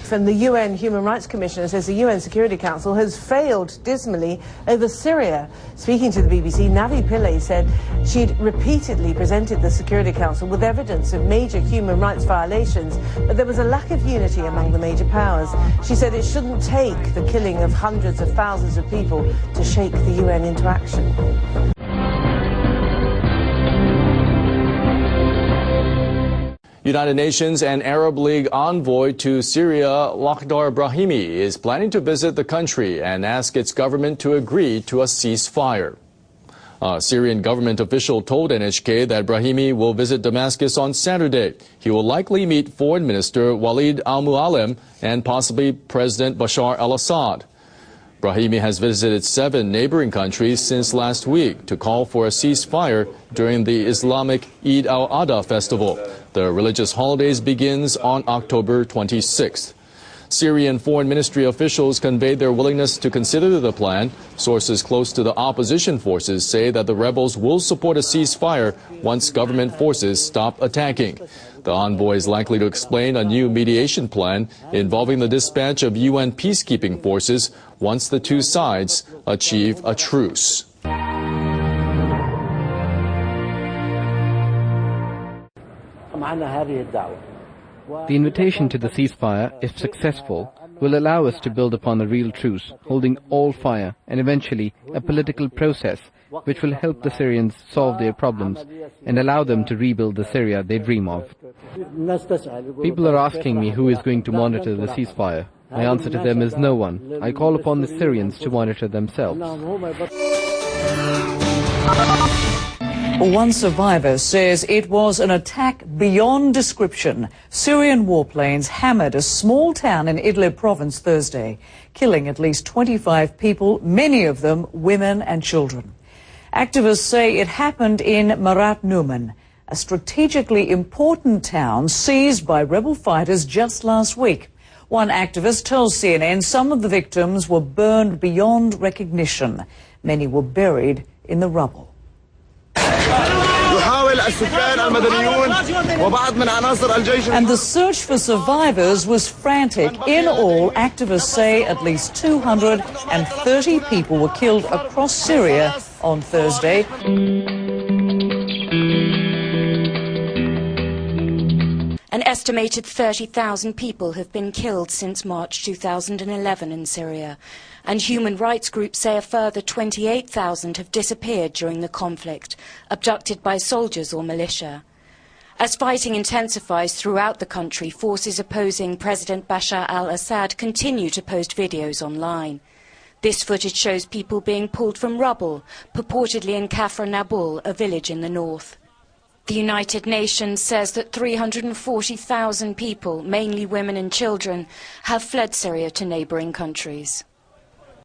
relief, and the UN Human Rights Commissioner says the UN Security Council has failed dismally over Syria. Speaking to the BBC, Navi Pillay said she'd repeatedly presented the Security Council with evidence of major human rights violations, but there was a lack of unity among the major powers. She said it shouldn't take the killing of hundreds of thousands of people to shake the UN into action. United Nations and Arab League envoy to Syria, Lakhdar Brahimi, is planning to visit the country and ask its government to agree to a ceasefire. A Syrian government official told NHK that Brahimi will visit Damascus on Saturday. He will likely meet Foreign Minister Walid al-Mualem and possibly President Bashar al-Assad. Brahimi has visited 7 neighboring countries since last week to call for a ceasefire during the Islamic Eid al-Adha festival. The religious holidays begins on October 26th. Syrian foreign ministry officials conveyed their willingness to consider the plan. Sources close to the opposition forces say that the rebels will support a ceasefire once government forces stop attacking. The envoy is likely to explain a new mediation plan involving the dispatch of UN peacekeeping forces once the two sides achieve a truce. The invitation to the ceasefire, if successful, will allow us to build upon a real truce, holding all fire, and eventually a political process which will help the Syrians solve their problems and allow them to rebuild the Syria they dream of. People are asking me who is going to monitor the ceasefire. My answer to them is no one. I call upon the Syrians to monitor themselves. One survivor says it was an attack beyond description. Syrian warplanes hammered a small town in Idlib province Thursday, killing at least 25 people, many of them women and children. Activists say it happened in Marat Numan, a strategically important town seized by rebel fighters just last week. One activist tells CNN some of the victims were burned beyond recognition. Many were buried in the rubble. And the search for survivors was frantic. In all, activists say at least 230 people were killed across Syria on Thursday. An estimated 30,000 people have been killed since March 2011 in Syria, and human rights groups say a further 28,000 have disappeared during the conflict, abducted by soldiers or militia. As fighting intensifies throughout the country, forces opposing President Bashar al-Assad continue to post videos online. This footage shows people being pulled from rubble, purportedly in Kafr Nabul, a village in the north. The United Nations says that 340,000 people, mainly women and children, have fled Syria to neighboring countries.